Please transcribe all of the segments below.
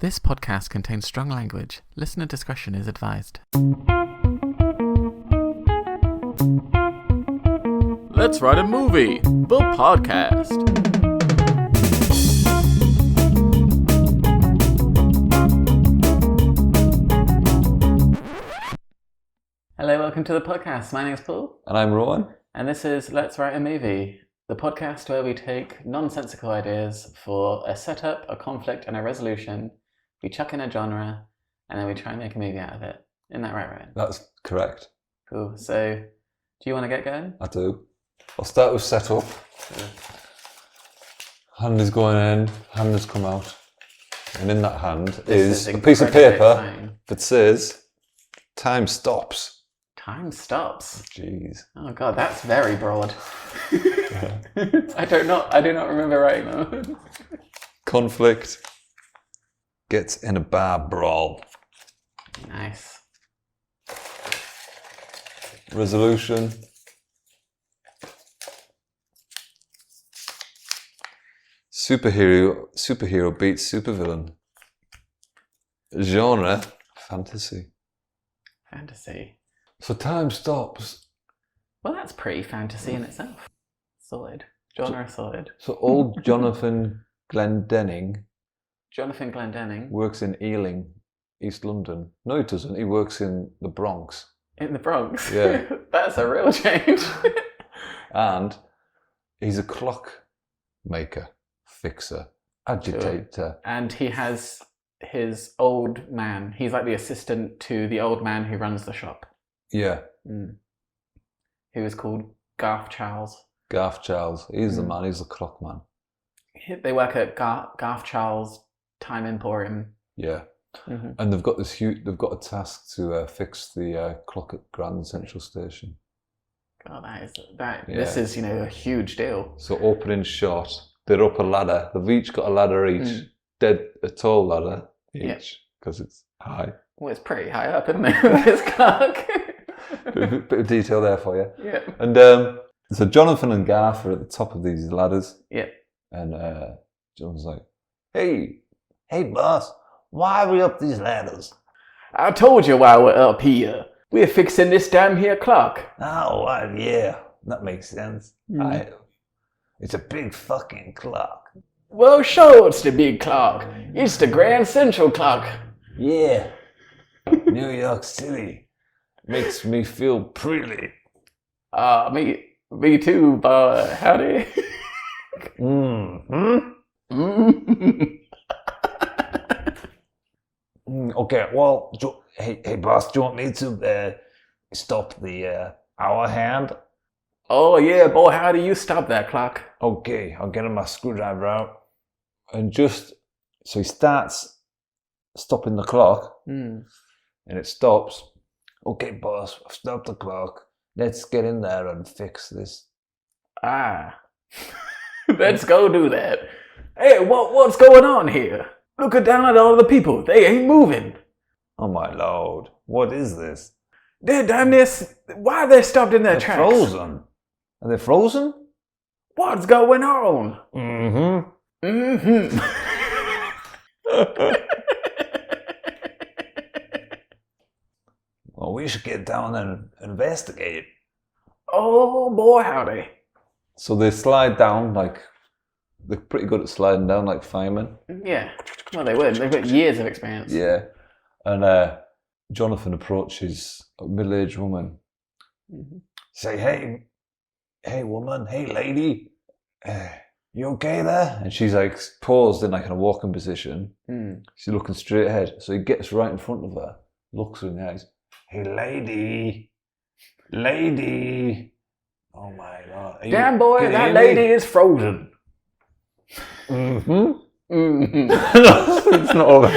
This podcast contains strong language. Listener discretion is advised. Let's Write a Movie, the podcast. Hello, welcome to the podcast. My name's Paul. And I'm Rohan. And this is Let's Write a Movie, the podcast where we take nonsensical ideas for a setup, a conflict, and a resolution. We chuck in a genre, and then we try and make a movie out of it. Isn't that right, Ryan? That's correct. Cool. So, do you want to get going? I do. I'll start with setup. Sure. Hand is going in, hand has come out. And in that hand This is a piece of incredibly paper exciting. that says, "Time stops." Time stops. Jeez. Oh god, that's very broad. I do not remember writing that. Conflict gets in a bar brawl. Nice. Resolution. Superhero beats supervillain. Genre, fantasy. Fantasy. So time stops. Well, that's pretty fantasy in itself. Solid. Genre solid. So old Jonathan Glendenning Jonathan Glendenning. works in Ealing, East London. No, he doesn't. He works in the Bronx. In the Bronx. Yeah. That's a real change. And he's a clock maker, fixer, agitator. Sure. And he has his old man. He's like the assistant to the old man who runs the shop. Yeah, Who is called Garth Charles. Garth Charles. He's the man. He's the clock man. They work at Garth Charles Time Emporium. Yeah. Mm-hmm. And they've got a task to fix the clock at Grand Central Station. God, this is, a huge deal. So opening shot, they're up a ladder. They've each got a ladder each. A tall ladder each, because it's high. Well, it's pretty high up, isn't it, with this clock? bit of detail there for you. Yeah. And so Jonathan and Garth are at the top of these ladders. Yeah. And Jonathan's like, hey boss, why are we up these ladders? I told you why we're up here. We're fixing this damn here clock. Oh, yeah, that makes sense. It's a big fucking clock. Well, sure, it's the big clock. It's the Grand Central clock. Yeah, New York City makes me feel pretty. Me too, but howdy. Okay, well, hey boss, do you want me to stop the hour hand? Oh yeah, boy, how do you stop that clock? Okay, I'll get my screwdriver out. And so he starts stopping the clock, and it stops. Okay, boss, I've stopped the clock. Let's get in there and fix this. Let's go do that. Hey, what's going on here? Look down at all the people. They ain't moving. Oh my lord, what is this? They're down this. Why are they stopped in their tracks? Frozen. Are they frozen? What's going on? Well, we should get down and investigate. Oh boy, howdy. So they slide down, they're pretty good at sliding down like firemen. Yeah, well they would. They've got years of experience. Yeah. And Jonathan approaches a middle-aged woman. Say, hey woman, hey lady, you okay there? And she's paused in a walking position. She's looking straight ahead. So he gets right in front of her, looks her in the eyes. Hey lady. Oh my god. Damn boy, that lady is frozen. No, it's not over.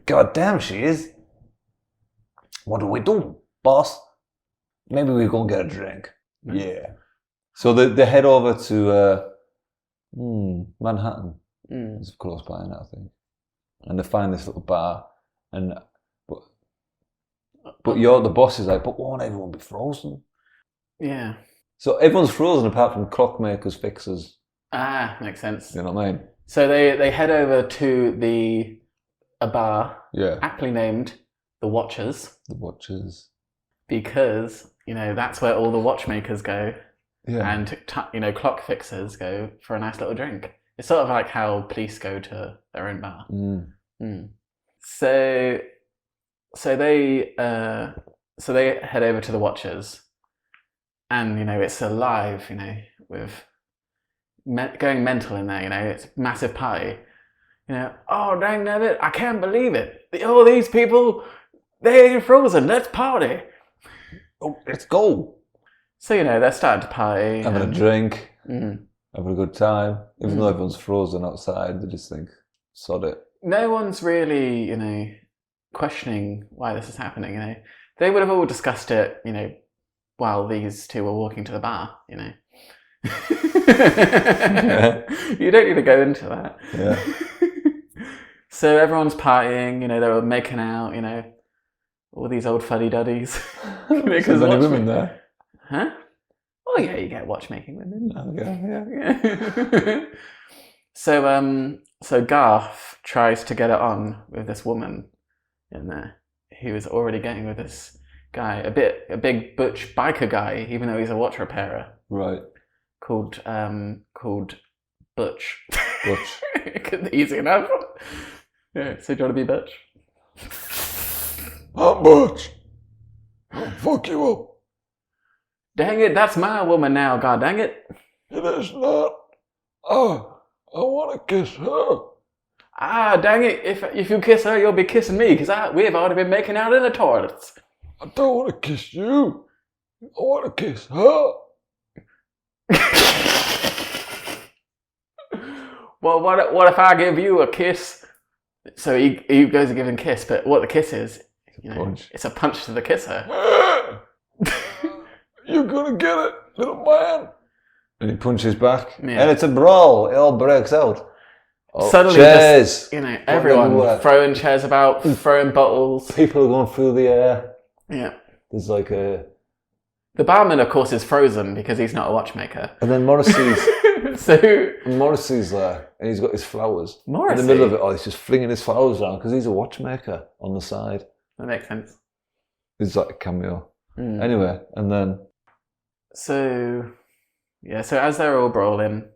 God damn, she is. What do we do, boss? Maybe we go get a drink. Yeah. So they head over to Manhattan. It's close by now, I think. And they find this little bar, but the boss is but won't everyone be frozen? Yeah. So everyone's frozen apart from clockmakers, fixers. Makes sense. You know what I mean? So they head over to a bar, Yeah. aptly named the Watchers, The watches. because that's where all the watchmakers go, Yeah. and clock fixers go for a nice little drink. It's sort of like how police go to their own bar. So they head over to the Watchers, and it's alive, with going mental in there. It's a massive party. Oh dang nabbit, I can't believe it! All these people, they ain't frozen. Let's party. Oh, let's go. So they're starting to party, Having a drink, having a good time. Even though everyone's frozen outside, they just think, sod it. No one's really, questioning why this is happening. They would have all discussed it, while these two were walking to the bar. Yeah. You don't need to go into that. Yeah. So everyone's partying. They were making out. All these old fuddy-duddies. Because many women there. Huh? Oh yeah, you get watchmaking women. Yeah. So Garth tries to get it on with this woman in there, who is already getting with this guy, a big butch biker guy, even though he's a watch repairer. Right. Called Butch. Butch. Easy enough. Yeah. So do you want to be Butch? I'm Butch. I'll fuck you up. Dang it, that's my woman now, god dang it. It is not. Oh, I want to kiss her. Ah, dang it, if you kiss her, you'll be kissing me, because we've already been making out in the toilets. I don't want to kiss you. I want to kiss her. Well, what if I give you a kiss? So he goes to give him a kiss, but what the kiss is, punch. It's a punch to the kisser. You're gonna get it, little man. And he punches back, Yeah. and it's a brawl. It all breaks out. Oh, Suddenly, chairs. just, everyone throwing chairs about, throwing bottles. People are going through the air. Yeah. There's like a... The barman, of course, is frozen because he's not a watchmaker. And then Morrissey's Morrissey's there, and he's got his flowers. Morrissey? In the middle of it all, he's just flinging his flowers around because he's a watchmaker on the side. That makes sense. It's like a cameo. Anyway, and then... So as they're all brawling,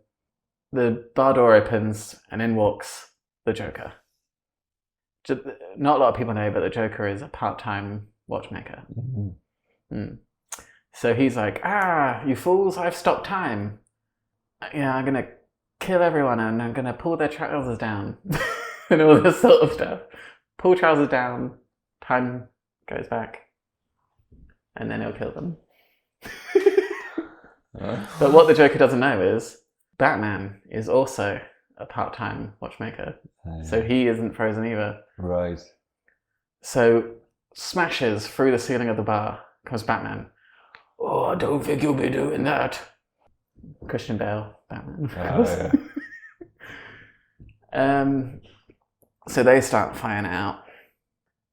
the bar door opens and in walks the Joker. Not a lot of people know, but the Joker is a part-time watchmaker. So he's like, you fools, I've stopped time. I'm going to kill everyone and I'm going to pull their trousers down. And all this sort of stuff. Pull trousers down, time goes back, and then he'll kill them. But what the Joker doesn't know is Batman is also a part-time watchmaker. So he isn't frozen either. Right. So smashes through the ceiling of the bar comes Batman. Oh, I don't think you'll be doing that. Christian Bale, Batman, of course. Yeah. So they start fighting out,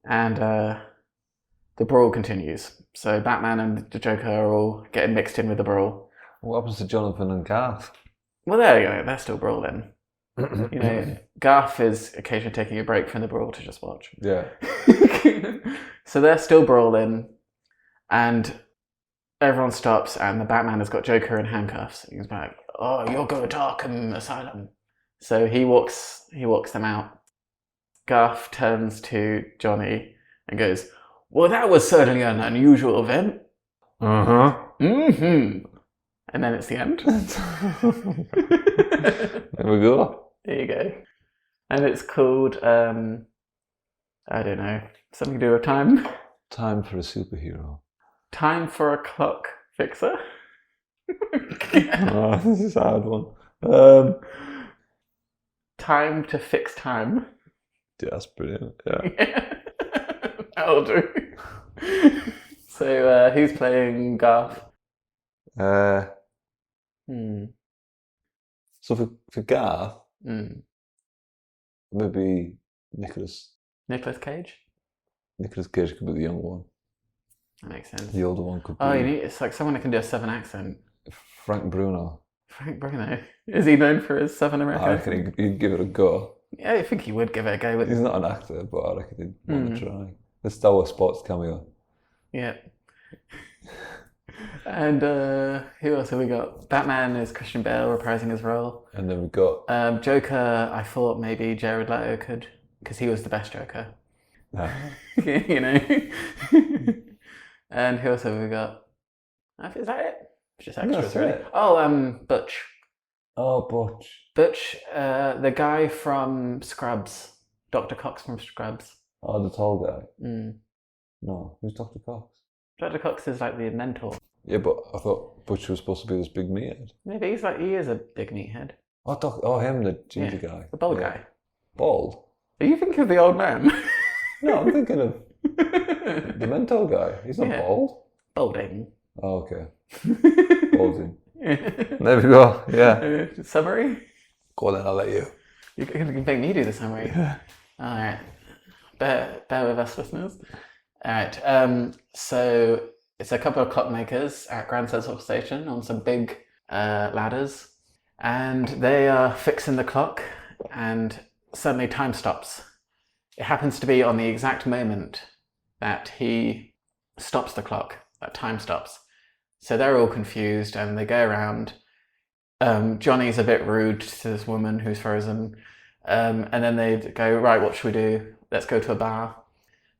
and the brawl continues. So Batman and the Joker are all getting mixed in with the brawl. What happens to Jonathan and Garth? Well, there you go. They're still brawling. Garth is occasionally taking a break from the brawl to just watch. Yeah. So they're still brawling, and everyone stops, and the Batman has got Joker in handcuffs. He's like, "Oh, you're going to Arkham Asylum." So he walks them out. Garth turns to Johnny and goes, "Well, that was certainly an unusual event." And then it's the end. There we go. There you go. And it's called, I don't know, something to do with time. Time for a superhero. Time for a clock fixer. This is a hard one. Time to fix time. Yeah, that's brilliant. Yeah. That'll do. So, who's playing Garth? So for Garth, maybe Nicholas Cage? Nicholas Cage could be the young one. That makes sense. The older one could be... Oh, it's like someone who can do a Southern accent. Frank Bruno. Frank Bruno. Is he known for his Southern I American? reckon he'd give it a go. Yeah, I think he would give it a go. He's not an actor, but I reckon he'd want to try. The Star Wars Sports cameo. Yeah. And who else have we got? Batman is Christian Bale reprising his role. And then we've got... Joker, I thought maybe Jared Leto could, because he was the best Joker. No. You know? And who else have we got? Is that it? Just extras, really. It. Oh, Butch. Oh, Butch. Butch, the guy from Scrubs. Dr. Cox from Scrubs. Oh, the tall guy? Mm. No, who's Dr. Cox? Dr. Cox is like the mentor. Yeah, but I thought Butch was supposed to be this big meathead. Maybe he is a big meathead. Oh, him, the ginger guy. The bald guy. Bald? Are you thinking of the old man? No, I'm thinking of the mentor guy. He's not bald. Balding. Oh, okay. Balding. There we go, yeah. Summary? Go on then, I'll let you. You can make me do the summary. Yeah. Alright. Bear with us, listeners. Alright, so it's a couple of clockmakers at Grand Central Station on some big ladders, and they are fixing the clock, and suddenly time stops. It happens to be on the exact moment that he stops the clock, that time stops. So they're all confused and they go around. Johnny's a bit rude to this woman who's frozen. And then they go, right, what should we do? Let's go to a bar.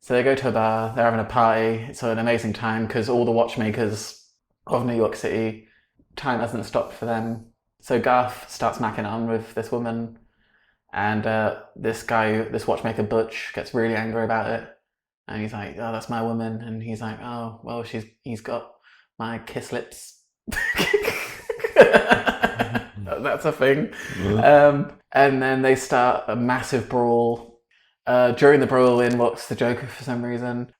So they go to a bar, they're having a party. It's an amazing time because all the watchmakers of New York City, time hasn't stopped for them. So Garth starts macking on with this woman. And this watchmaker Butch, gets really angry about it. And he's like, oh, that's my woman. And he's like, oh, well, he's got my kiss lips. That's a thing. And then they start a massive brawl. During the brawl, in walks the Joker for some reason.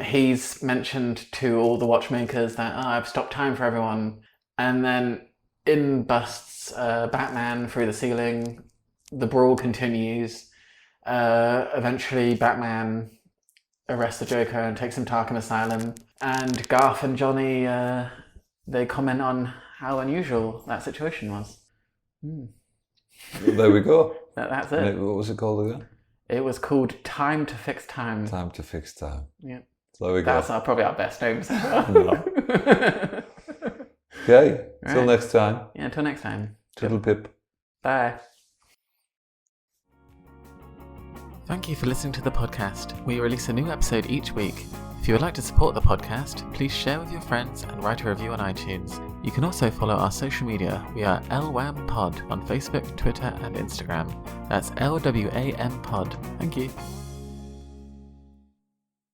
He's mentioned to all the watchmakers that, I've stopped time for everyone. And then in busts Batman through the ceiling. The brawl continues. Eventually, Batman arrests the Joker and takes him to Arkham Asylum. And Garth and Johnny, they comment on how unusual that situation was. There we go. That's it. What was it called again? It was called Time to Fix Time. Time to Fix Time. Yeah. So there we go. That's probably our best name so far. No. Okay, till next time. Yeah, until next time. Toodle pip. Bye. Thank you for listening to the podcast. We release a new episode each week. If you would like to support the podcast, please share with your friends and write a review on iTunes. You can also follow our social media. We are LWAM Pod on Facebook, Twitter and Instagram. That's LWAM Pod. Thank you.